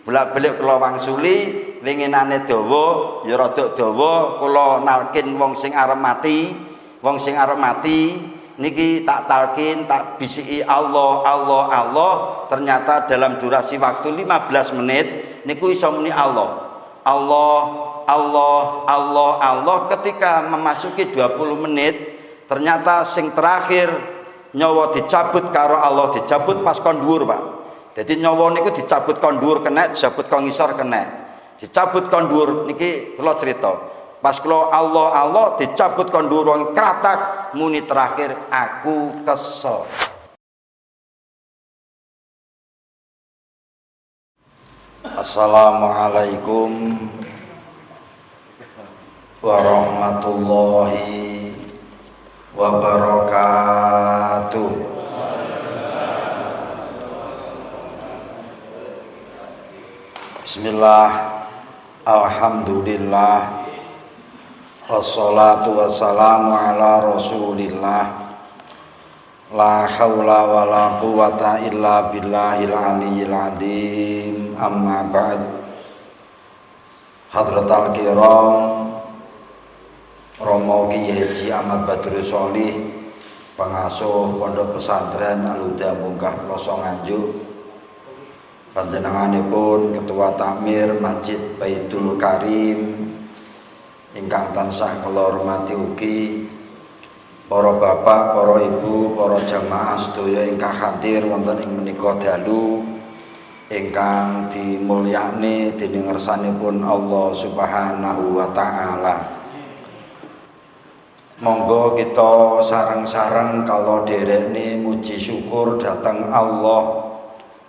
Bolak-balik kula wangsuli winginane dawa ya rada dawa kula nalkin wong sing arep mati. Wong sing arep mati niki tak talkin, tak bisiki Allah, Allah, Allah. Ternyata dalam durasi waktu 15 menit niku iso muni Allah. Allah, Allah, Allah, Allah. Ketika memasuki 20 menit ternyata sing terakhir nyawa dicabut karo Allah, dicabut pas kon dhuwur, Pak. Jadi nyawa niku dicabut kon dhuwur kena, dicabut kon ngisor kena. Dicabut kon dhuwur niki kula crita. Pas kula Allah Allah dicabut kon dhuwur wong kratak muni terakhir aku kesel. Assalamualaikum warahmatullahi wabarakatuh. Bismillah, alhamdulillah, wassalatu wassalamu ala rasulillah. La haula wa la quwata illa billahil aliyyil azim. Amma ba'd. Hadratal kiram, Romo Kiai Haji Ahmad Badrus Sholih, pengasuh Pondok Pesantren Al-Huda Mungkah Ploso Nganjuk, panjenenganipun Ketua Takmir Masjid Baitul Karim ingkang tansah kula hormati ugi para bapak, para ibu, para jamaah sedaya ingkang hadir wonten ing menika dalu ingkang dimulyani dening ngersanipun Allah Subhanahu wa taala. Monggo kita sareng-sareng kalau derekne muji syukur datang Allah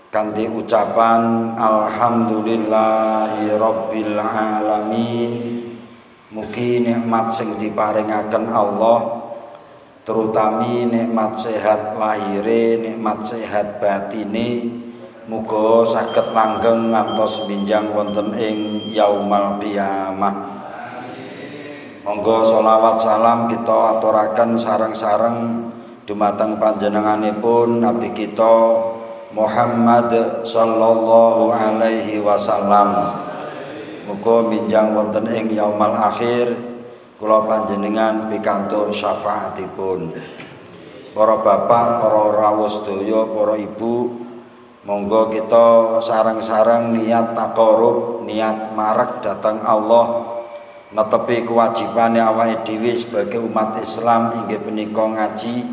kanthi ucapan alhamdulillahi rabbil alamin. Mugi nikmat sing diparingaken Allah terutami nikmat sehat lahire, nikmat sehat batine, muga saged langgeng ngantos minjang wonten ing yaumal qiyamah. Monggo sholawat salam kita aturaken sareng-sareng dumateng panjenenganipun Nabi kita Muhammad sallallahu alaihi wasallam. Muga minjang wonten ing yaumal akhir kula panjenengan pikantuk syafaatipun. Para bapak, para rawuh sedaya, para ibu, monggo kita sareng-sareng niat taqarrub, niat marek dhateng Allah, netepi kewajibane awake dhewe sebagai umat Islam inggih punika ngaji.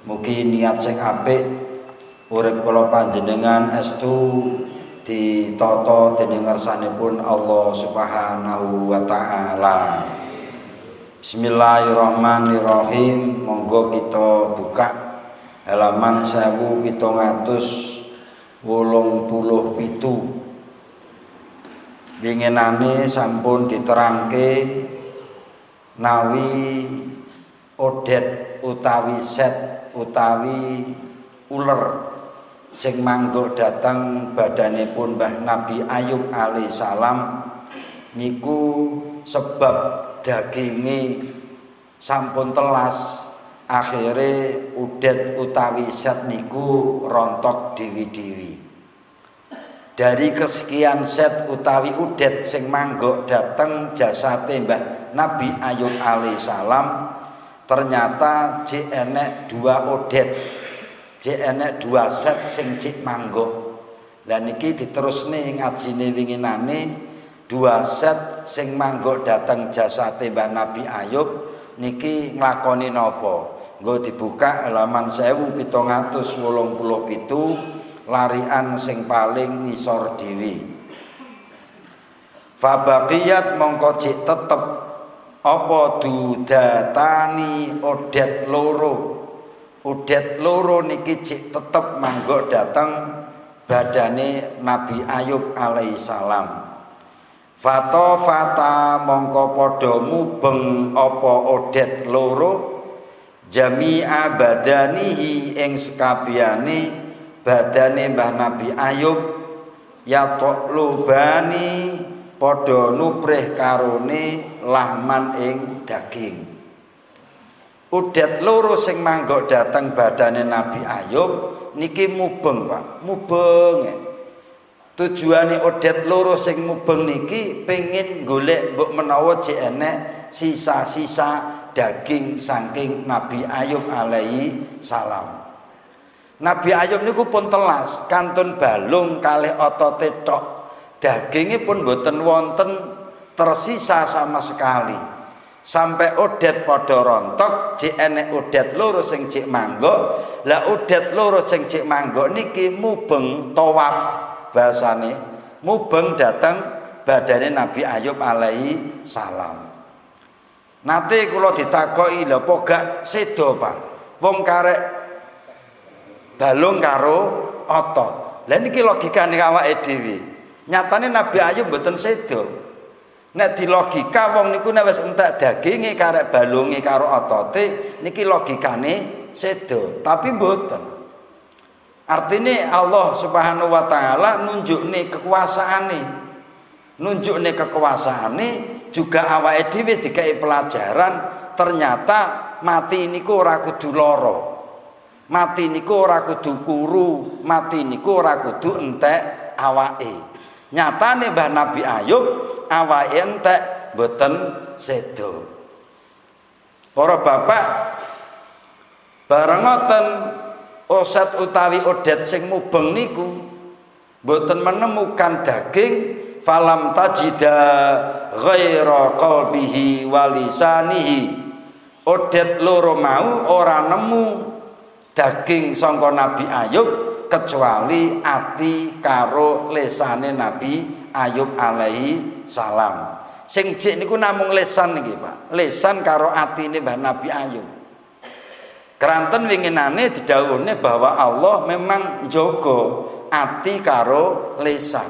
Mugi niat sing apik urip kula panjenengan estu ditata dening ngersanipun Allah Subhanahu wa taala. Bismillahirrahmanirrahim. Monggo kita buka halaman 1787. Winginane sampun diterangke nawi odet utawi set utawi uler sing manggo dateng badanipun Mbah Nabi Ayub alaihissalam niku sebab daginge sampun telas, akhire udet utawi set niku rontok dewi-dewi. Dari kesekian set utawi udet sing manggo dateng jasate Mbah Nabi Ayub alaihissalam, ternyata jek enek dua udet, jek enek dua set sing jek manggo. Lah niki diterusne ngajine winginane dua set sing manggo dateng jasate Mbah Nabi Ayub niki nglakoni napa? Nggo dibuka halaman 1787 larian sing paling ngisor dhewe. Fabaqiyat mongko cik tetep apa dudatani odet loro. Odet loro niki cik tetep manggo dateng badane Nabi Ayub alaihissalam. Fato fata mongko padha mubeng apa odet loro jami'a badanihi ing sekabehane badane Mbah Nabi Ayub ya toklubani padha nuprih karone lahman ing daging. Odet loro sing manggo dateng badane Nabi Ayub niki mubeng, Pak, mubeng. Tujuane odet loro sing mubeng niki pengin golek mbok menawa jek enek sisa-sisa daging saking Nabi Ayub alaihi salam. Nabi Ayub niku pun telas kantun balung kalih otote tok. Daginge pun boten wonten tersisa sama sekali. Sampai odet padha rontok, jek enek odet loro sing jek manggok. Lah odet loro sing jek manggok niki mubeng tawaf bahasane. Mubeng dateng badane Nabi Ayub alaihi salam. Nate kula ditakoki lha apa gak sedo, Pak? Wong karek balung karo otot. Lah niki logikane awake dhewe. Nyatane Nabi Ayub mboten sedo. Nek di logika wong niku nek wis entek daginge karek balunge karo otote niki logikane sedo, tapi mboten. Artine Allah Subhanahu wa taala nunjukne kekuasaane. Nunjukne kekuasaane juga awake dhewe dikai pelajaran ternyata mati niku ora kudu lara. Mati niku ora kudu kuru, mati niku ora kudu entek awake. Nyatane Mbah Nabi Ayub awake entek boten sedo. Para bapak bareng ngoten oset utawi odet sing mubeng niku boten menemukan daging falam tajida ghaira qalbihi walisanihi. Odet loro mau ora nemu daging sangka Nabi Ayub kecuali ati karo lesane Nabi Ayub alaihi salam. Sing jek niku namung lesan niki, Pak. Lesan karo atine Mbah Nabi Ayub. Keranten winginane didhawuhne bahwa Allah memang njaga ati karo lesan.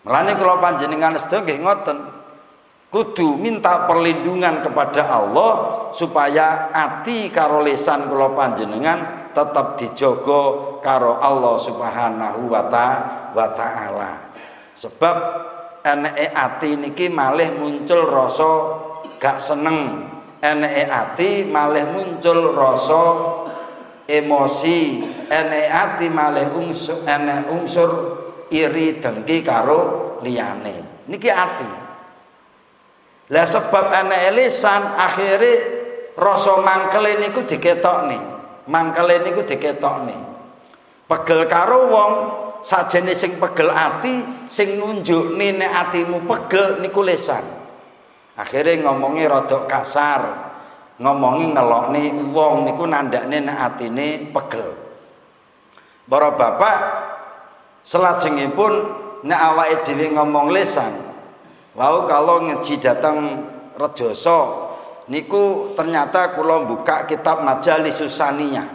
Mulane kula panjenengan sedaya nggih ngoten. Kudu minta perlindungan kepada Allah supaya ati karo lesan kula panjenengan tetap dijaga karo Allah Subhanahu wa taala. Sebab eneke ati niki malih muncul rasa gak seneng. Eneke ati malih muncul rasa emosi. Eneke ati malih unsur iri dengki karo liyane. Niki ati. Lah sebab eneke lisan akhire rasa mangkele niku diketokne. Mangkele niku diketokne. Pegel karo wong sajane sing pegel ati, sing nunjukne nek atimu pegel niku lisan. Akhire ngomongi rada kasar, ngomongi ngelokne wong niku nandakne nek atine pegel. Para bapak, selajengipun nek awake dhewe ngomong lisan, wau kalau ngeji datang Rejoso niku ternyata kula buka kitab Majalisus Saniyah.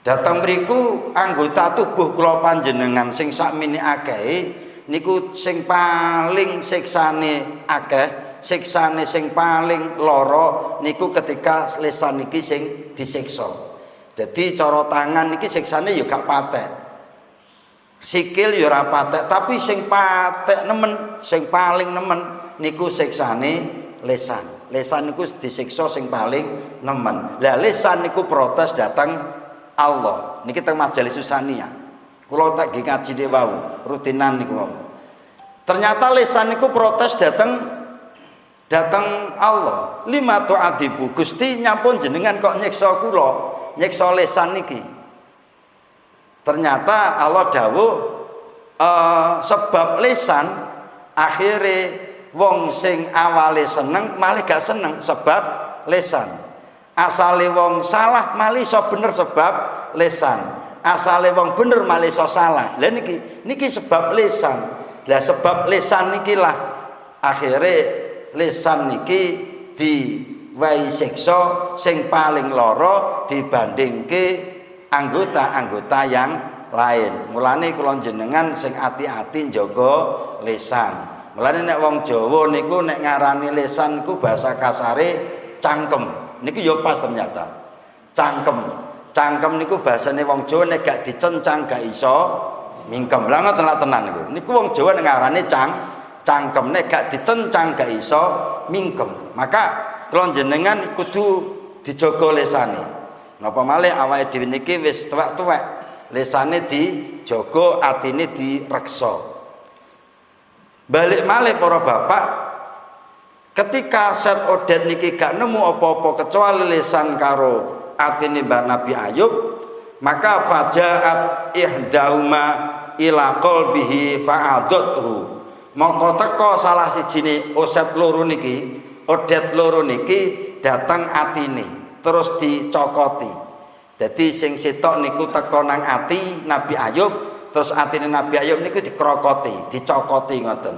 Datang mriku anggota tubuh kula panjenengan sing sakmene akeh niku sing paling siksane akeh, siksane sing paling lara niku ketika lisan niki sing disiksa. Dadi cara tangan niki siksane ya gak patek. Sikil ya ora patek, tapi sing patek nemen, sing paling nemen niku siksane lisan. Lisan niku disiksa sing paling nemen. Lah lisan niku protes datang Allah. Niki teng Majalisus Saniyah. Kula tak nggih ngajine wau, rutinan niku wau. Ternyata lisan niku protes datang Allah. Lima tu'adibu Gusti nyampun jenengan kok nyiksa kula, nyiksa lisan niki. Ternyata Allah dawuh sebab lisan akhire wong sing awale seneng malih gak seneng sebab lisan. Asale wong salah malih iso bener sebab lisan. Asale wong bener malih iso salah. Lah niki sebab lisan. Lah sebab lisan niki lah akhire lisan niki diwehi siksa sing paling lara dibandingke anggota-anggota yang lain. Mulane kula jenengan sing ati-ati njaga lisan. Mulane nek wong Jawa niku nek ngarani lisan ku bahasa kasare cangkem. Niki ya pas ternyata. Cangkem. Cangkem niku bahasane wong Jawa nek gak dicencang gak iso mingkem. Lah ngoten tenan niku. Niku wong Jawa nek ngarani cangkem nek gak dicencang gak iso mingkem. Maka kula jenengan kudu dijaga lisane. Napa malih awake dhewe niki wis tuwek-tuwek. lisane dijogo, atine direksa. Balik malih para bapak, ketika Said Odet niki gak nemu apa-apa kecuali lisan karo atine Mbah Nabi Ayub, maka fajaat ihdauma ila qalbihi fa'adathu. Mongko teko salah sijine Oset loro niki, Odet loro niki datang atine terus dicokoti. Dadi sing sitok niku teko nang ati Nabi Ayub, terus atine Nabi Ayub niku dikrokoti, dicokoti ngoten.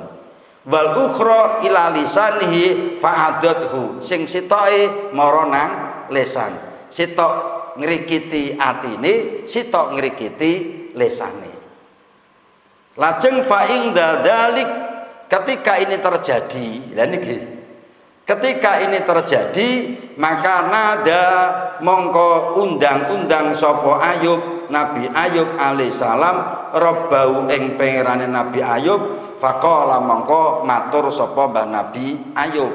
Wal ukhra ila lisanihi fa'adathu. Sing sitoke mara nang lisan. Sitok ngrikiti atine, sitok ngrikiti lisane. Lajeng fa'ing dalik, ketika ini terjadi, lah niki. Ketika ini terjadi, maka nada mongko undang-undang sapa Ayub, Nabi Ayub alaihissalam, Rabbau ing pangerane Nabi Ayub, faqala mongko matur sapa Mbah Nabi Ayub.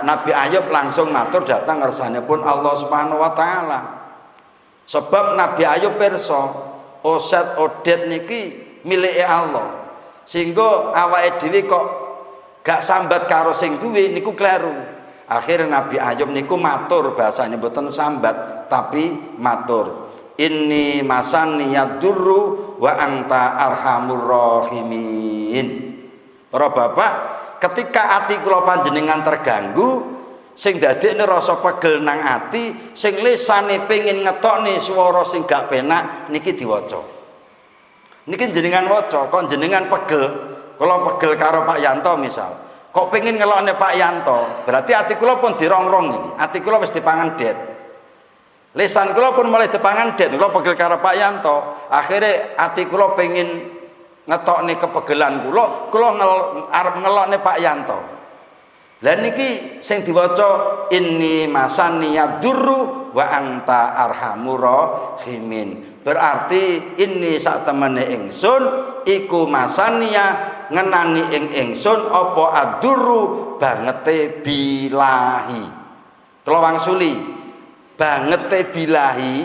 Nabi Ayub langsung matur datang ngersanipun Allah Subhanahu wa taala. Sebab Nabi Ayub pirsa Oset Odet niki milike Allah. Sehingga awake dhewe kok gak sambat karo sing duwe niku kleru. Akhirnya Nabi Ayub niku matur, bahasane mboten sambat tapi matur. Inni masani yadurru wa anta arhamur rahimin. Para bapak, ketika ati kula panjenengan terganggu, sing dadekne rasa pegel nang ati, sing lisane pengin ngetokne swara sing gak penak niki diwaca. Niki jenengan waca, kok jenengan pegel, kula pegel karo Pak Yanto misal. Kok pengin ngelokne Pak Yanto, berarti ati kula pun dirongrong niki. Ati kula wis dipangan det. Lisan kula pun mulai dipangan det, kula pegel karo Pak Yanto. Akhire ati kula pengin ngetokne kepegelan kula arep ngelokne Pak Yanto. Lah niki sing diwaca inni masani yadurru wa anta arhamur rahimin. Berarti ini sak temene ingsun iku masania ngenani ing ingsun apa adurru bangete bilahi. Kula wangsuli bangete bilahi,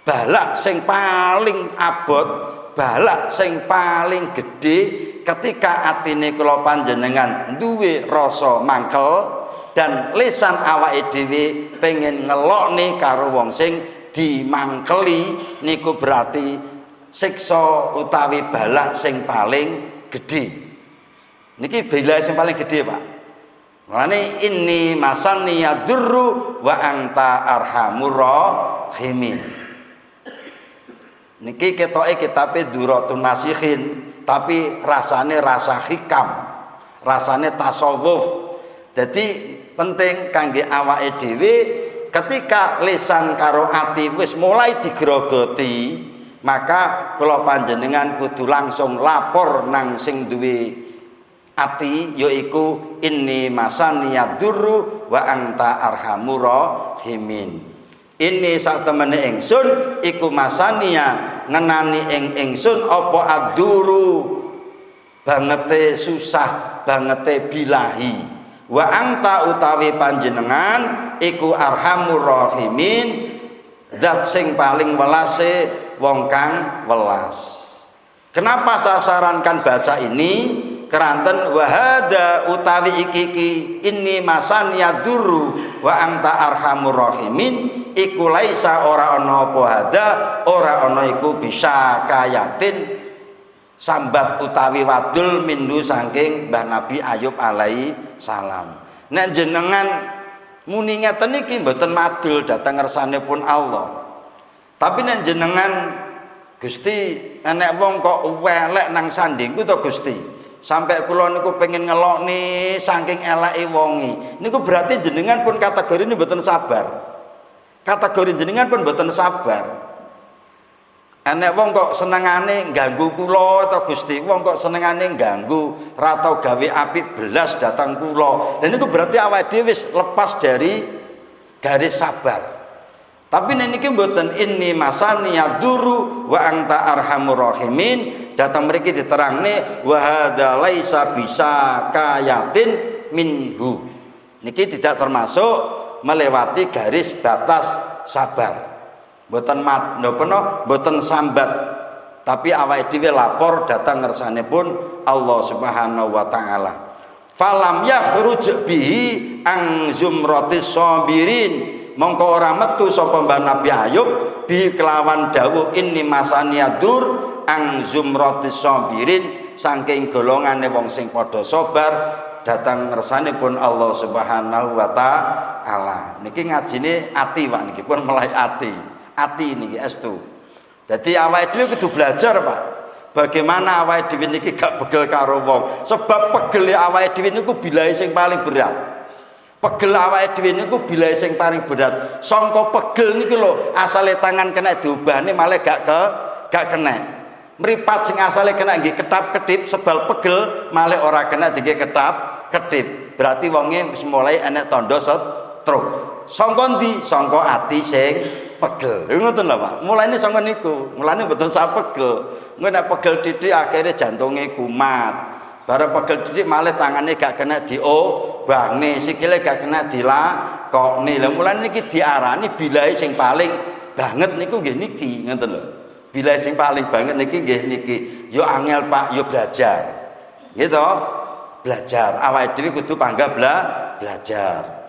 balak sing paling abot, balak sing paling gedhe ketika atine kula panjenengan duwe rasa mangkel dan lisan awake dhewe pengen ngelokne karo wong sing dimangkeli, niku berarti siksa utawi balak sing paling gedhe. Niki balak sing paling gedhe, Pak. Mulane inni masani yadurru wa anta arhamur rahimin. Niki ketoke kitabe Duratun Nasihin, tapi rasane rasa hikam, rasane tasawuf. Jadi penting kangge awake dhewe ketika lisan karo ati wis mulai digrogoti, maka kula panjenengan kudu langsung lapor nang sing duwe ati, yaiku inni masani yadurru wa anta arhamur rahimin. Ini sak temene ingsun iku masania ngenani ing ingsun apa aduru bangete susah, bangete bilahi. Wa anta utawi panjenengan iku arhamur rahimin, zat sing paling welase wong kang welas. Kenapa saya sarankan baca ini? Keranten wahada utawi iki inni masan yadurru wa anta arhamur rahimin iku laisa ora ana apa hada, ora ana iku bisa kayatin sambat utawi wadul mindu saking Mbah Nabi Ayub alaihi salam. Nek jenengan muni ngeten iki mboten madul dhateng ngersanipun Allah. Tapi nek jenengan Gusti enek wong kok welek nang sandingku to Gusti. Sampai kula niku pengen ngelokne saking eleke wonge. Niku berarti jenengan pun kategori ini mboten sabar. Kategori jenengan pun mboten sabar. Enek wong kok senengane ganggu kula to Gusti, wong kok senengane ganggu ra tau gawe apik belas datang kula. Dan itu berarti awake dhewe wis lepas dari garis sabar. Tapi niki mboten inni masani yaduru wa anta arhamur rahimin, datang mriki diterangne wa hadza laisa bisa kayatin minhu. Niki tidak termasuk melewati garis batas sabar. Mboten mboten sambat. Tapi awake dhewe lapor datang ngersanipun Allah Subhanahu wa taala. Falam yakhruj bihi ang zumratis sabirin. Mongko ora metu sapa Mbah Nabi Ayub bi kelawan dawuh inni masaniyadur ang zumratis sabirin saking golongane wong sing padha sabar datang ngersanipun Allah Subhanahu wa taala. Niki ngajine ati Pak niki pun mulai ati. Ati niki estu. Dadi awake dhewe kudu belajar Pak. Bagaimana awake dhewe niki gak begel karo wong. Sebab pegel awake dhewe niku bilahe sing paling berat. Pegel awake dhewe niku bilahe sing paling berat. Sangka pegel niki lho, asale tangan kena diubahne malah gak kena. Mripat sing asale kena nggih ketap-ketip sebal pegel malah ora kena nggih ketap-ketip. Berarti wonge wis mulai enek tandha stroke. Sangka ndi? Sangka ati sing pegel. Ngoten lho Pak. Mulane sangka niku. Mulane mboten sak pegel. Engko nek pegel titik akhirnya jantunge kumat. Bareng pegel titik malah tangane gak kena diobahne, sikile gak kena dilakokne. Lah mulane niki diarani bilahe sing paling banget niku nggih niki, ngoten lho. Bilahe sing paling banget niki nggih niki. Yo angel Pak, yo belajar. Gitu. Belajar. Awake dhewe kudu pangga belajar.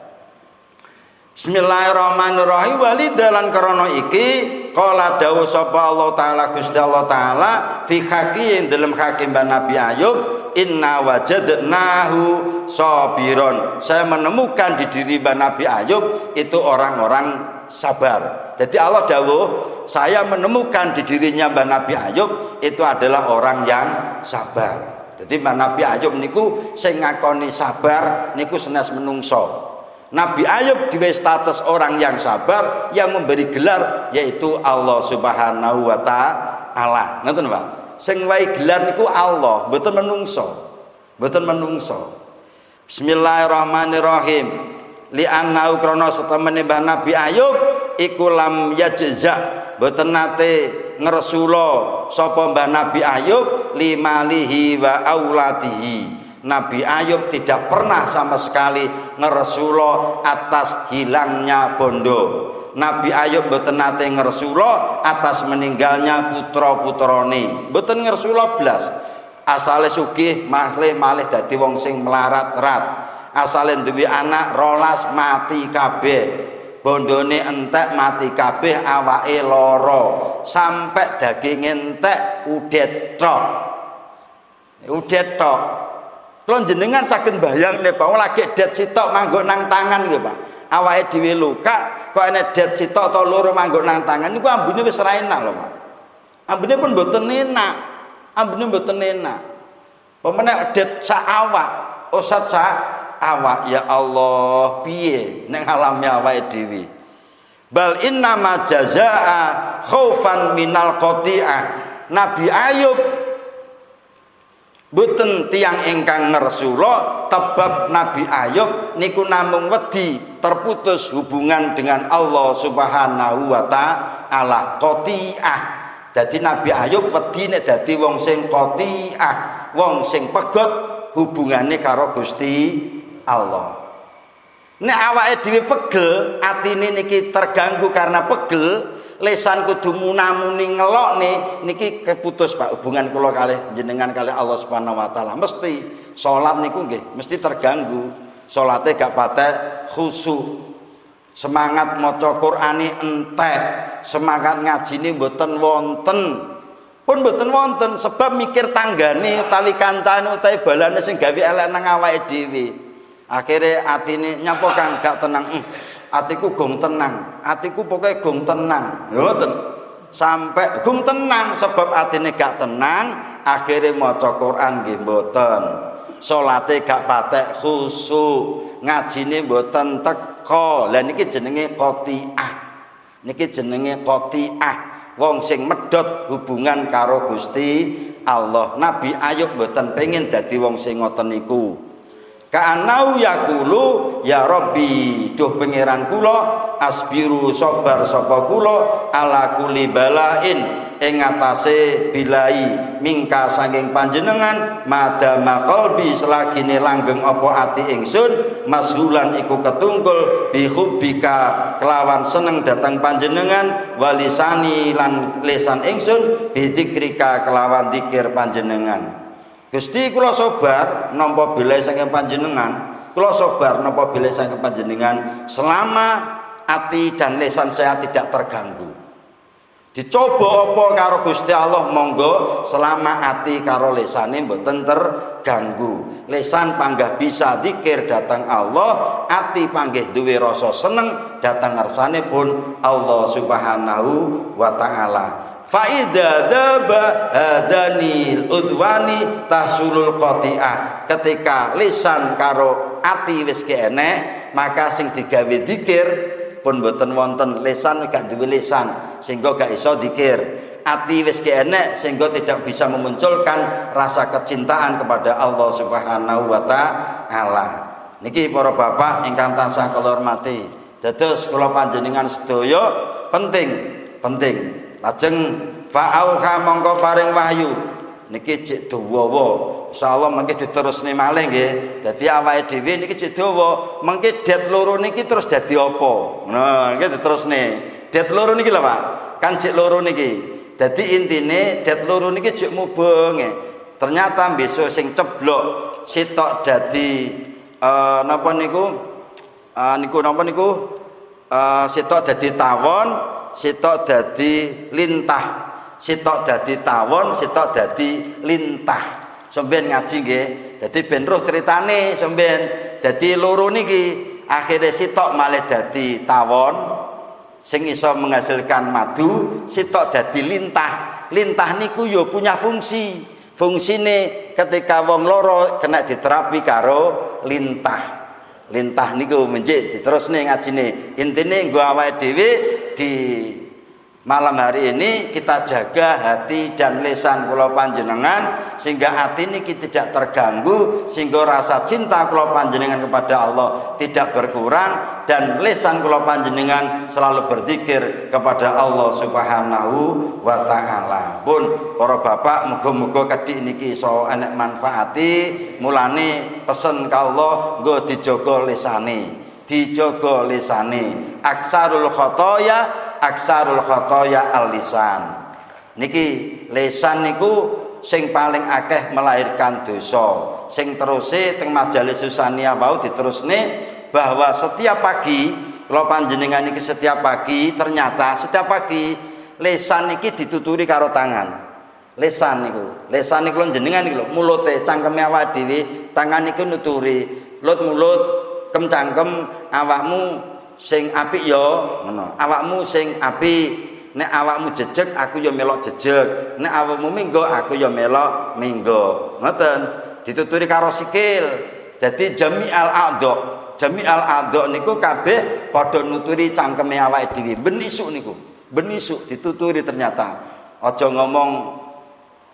Bismillahirrahmanirrahim. Walidalan krana iki qala dawuh sapa Allah taala Gusti Allah taala fi haqqi dalam hakim Nabi Ayub inna wajadnahu sabiron. Saya menemukan di diri Nabi Ayub itu orang-orang sabar. Jadi Allah dawuh saya menemukan di dirinya Nabi Ayub itu adalah orang yang sabar. Jadi Nabi Ayub niku sing ngakoni sabar niku senes menungso. Nabi Ayub diwe status orang yang sabar yang memberi gelar yaitu Allah Subhanahu wa taala. Ngoten Pak. Sing wae gelar niku Allah, mboten menungso. Mboten menungso. Bismillahirrahmanirrahim. Li anna krana satemene Nabi Ayub iku lam yajza, mboten nate ngresula sapa Nabi Ayub limalihi wa auladihi. Nabi Ayub tidak pernah sama sekali ngeresula atas hilangnya bondo. Nabi Ayub mboten nate ngeresula atas meninggalnya putra-putrane. Mboten ngeresula blas. Asale sugih malih dadi wong sing melarat-rat. Asale duwe anak 12 mati kabeh. Bondone entek mati kabeh, awake lara. Sampai daging entek udet tok. Udet tok. Kalau jenengan saged mbayang nek Pak lagi det sitok manggon nang tangan nggih Pak. Awake dhewe luka kok enek det sitok atau loro manggon nang tangan niku ambune wis ra enak lho Pak. Ambune pun mboten enak. Ambune mboten enak. Pemenek det sak awak, osat sak awak ya Allah piye ning alami awake dhewe. Bal inna ma jazaa khaufan minal qati'ah. Nabi Ayub boten tiyang ingkang ngersula tebab Nabi Ayub niku namung wedi terputus hubungan dengan Allah Subhanahu wa taala. Qati'ah. Dadi Nabi Ayub wedi nek dadi wong sing qati'ah, wong sing pegot hubungane karo Gusti Allah. Nek awake dhewe pegel, atine niki terganggu karena pegel, lesan kudu munamuni ngelokne niki keputus Pak hubungan kula kalih jenengan kalih Allah Subhanahu wa taala. Mesti salat niku nggih mesti terganggu. Salate gak patek khusyuk. Semangat maca Qur'ane entek, semangat ngajine mboten wonten. Pun mboten wonten sebab mikir tanggane utawi kancane utawi balane sing gawe elek nang awake dhewe. Akhire atine nyapa Kang gak tenang. Atiku gong tenang, atiku pokoknya gong tenang, ngoten. Sampai gong tenang sebab atine gak tenang, akhirnya maca Quran nggih mboten. Salate gak patek khusyuk, ngajine mboten teka. Lah niki jenenge qati'ah. Niki jenenge qati'ah. Wong sing medhot hubungan karo Gusti Allah. Nabi Ayub mboten pengin dadi wong sing ngoten niku. Ka'anau yaqulu ya Rabbi duh pangeran kula asbiru sabar sapa kula ala kulli balain ing atase bilai mingka saking panjenengan madama qalbi selagine langgeng apa ati ingsun mashulan iku ketunggul bihubbika kelawan seneng datang panjenengan walisani lan lisan ingsun bidzikrika kelawan zikir panjenengan. Gusti kula sabar nampa bilai saking panjenengan, kula sabar nampa bilai saking panjenengan selama ati dan lisan saya tidak terganggu. Dicoba apa karo Gusti Allah monggo selama ati karo lisane mboten terganggu. Lisan panggah bisa zikir datang Allah, ati panggih duwe rasa seneng datang ngarsane pun Allah Subhanahu wa taala. Fa idza daba hadanil udwani tasulul qati'ah. Ketika lisan karo ati wis enek, maka sing digawe zikir pun boten wonten. Lisan gak duwe lisan sehingga gak iso zikir. Ati wis enek sehingga tidak bisa memunculkan rasa kecintaan kepada Allah Subhanahu wa taala. Niki para bapak ingkang tansah kula hormati, dados kula panjenengan sedaya penting. Lajeng fa'auha mongko paring wahyu. Niki cek dawa. Insyaallah mengki diterusne malih nggih. Dadi awake dhewe niki cek dawa, mengki det loro niki terus dadi apa? Nah, nggih diterusne. Det loro niki lho, Pak. Kan cek loro niki. Dadi intine det loro niki cek mubeng. Ternyata besok sing ceblok sitok dadi napa niku? Sitok dadi tawon, sitok dadi lintah. Sitok dadi tawon, sitok dadi lintah. Sampeyan ngaji nggih. Dadi ben roh critane sampeyan. Dadi loro niki akhire sitok malih dadi tawon sing iso menghasilkan madu, sitok dadi lintah. Lintah niku ya punya fungsi. Fungsine ketika wong loro kena diterapi karo lintah. Lintah niku menjik diterusne ngajine. Intine nggo awake dhewe di malam hari ini kita jaga hati dan lisan kula panjenengan sehingga hati niki tidak terganggu, sehingga rasa cinta kula panjenengan kepada Allah tidak berkurang dan lisan kula panjenengan selalu berzikir kepada Allah Subhanahu wa taala. Pun para bapak muga-muga kedhik niki iso enek manfaati, mulane pesen ka Allah nggo dijaga lisane. Dijaga lisane. Aksarul khotoya al-lisan. Niki lisan niku sing paling akeh melahirkan dosa. Sing teruse teng majalis Susania wau diterusne bahwa setiap pagi kula panjenengan niki setiap pagi ternyata setiap pagi lisan niki dituturi karo tangan. Lisan niku jenengan niku lho mulute cangkeme awake dhewe, tangan niku nuturi mulut cangkem awakmu sing apik ya ngono. Awakmu sing apik. Nek awakmu jejeg aku ya melok jejeg. Nek awakmu minggo aku ya melok minggo. Ngoten. Dituturi karo sikil. Dadi jami'al a'dha niku kabeh padha nuturi cangkeme awake dhewe. Ben isuk dituturi ternyata. Aja ngomong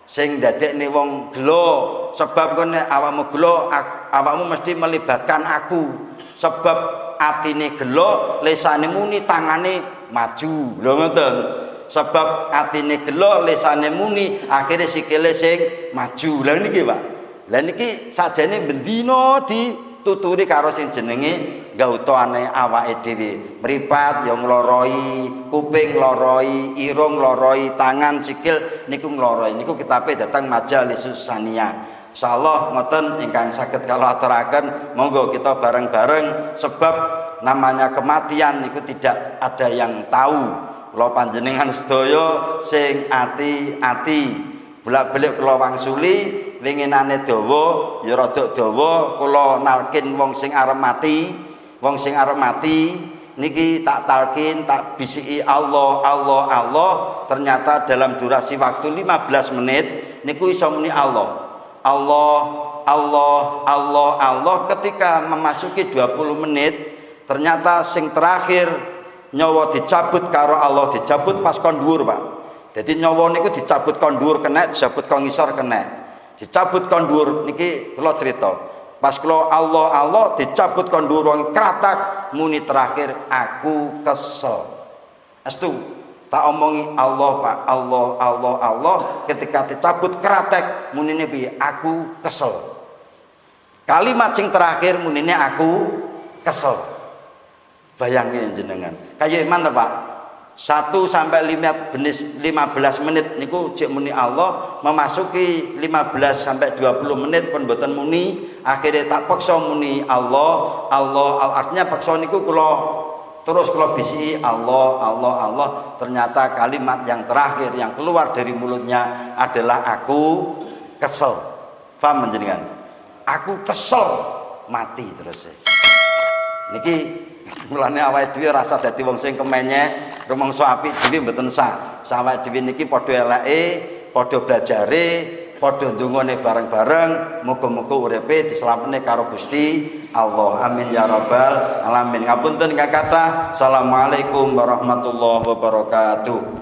sing dadekne wong gelo, sebab nek awakmu gelo awakmu mesti melibatkan aku. Sebab atine gelo, lisane muni, tangane maju. Lho ngoten. Sebab atine gelo, lisane muni, akhire sikile sing maju. Lah niki, Pak. Lah niki sajane bendina dituturi karo sing jenenge gautane awake dhewe. Mripat ya ngloroi, kuping ngloroi, irung ngloroi, tangan, sikil niku ngloroi. Niku kitabe datang Majalis Susania. Insyaallah ngoten ingkang saged kula aturaken, monggo kita bareng-bareng sebab namanya kematian niku tidak ada yang tahu. Kula panjenengan sedaya sing ati-ati. Bolak-balik kula wangsuli winginane dawa ya rada dawa kula nalkin wong sing arep mati. Wong sing arep mati niki tak talkin, tak bisiki Allah. Ternyata dalam durasi waktu 15 menit niku iso muni Allah. Ketika memasuki 20 menit ternyata sing terakhir nyawa dicabut karo Allah, dicabut pas kon dhuwur, Pak. Jadi nyawa niku dicabut kon dhuwur kena, dicabut kon ngisor kena. Dicabut kon dhuwur niki kula crita. Pas kula Allah dicabut kon dhuwur wong kratak muni terakhir aku kesel. Astu tak omongi Allah Pak, Allah, Allah, Allah, ketika dicabut keratek munine piye? Aku kesel. Kalimat sing terakhir munine aku kesel. Bayangin jenengan. Kaya iman to Pak? 1 sampai 15 menit niku jek muni Allah, memasuki 15 sampai 20 menit pun mboten muni, akhirnya tak paksa muni Allah, Allah, artinya paksa niku kula terus kula bisi Allah, Allah, Allah. Ternyata kalimat yang terakhir yang keluar dari mulutnya adalah aku kesel. Paham menjenengan? Aku kesel, mati terus. Niki mulane awake dhewe rasa dadi wong sing kemenyek, rumangsa apik dhewe mboten sah. Awake dhewe niki padha eleke, padha blajare, padha ndongane bareng-bareng, muga-muga uripe diselametne karo Gusti Allah. Amin ya rabbal alamin. Ngapunten ingkang kathah. Assalamualaikum warahmatullahi wabarakatuh.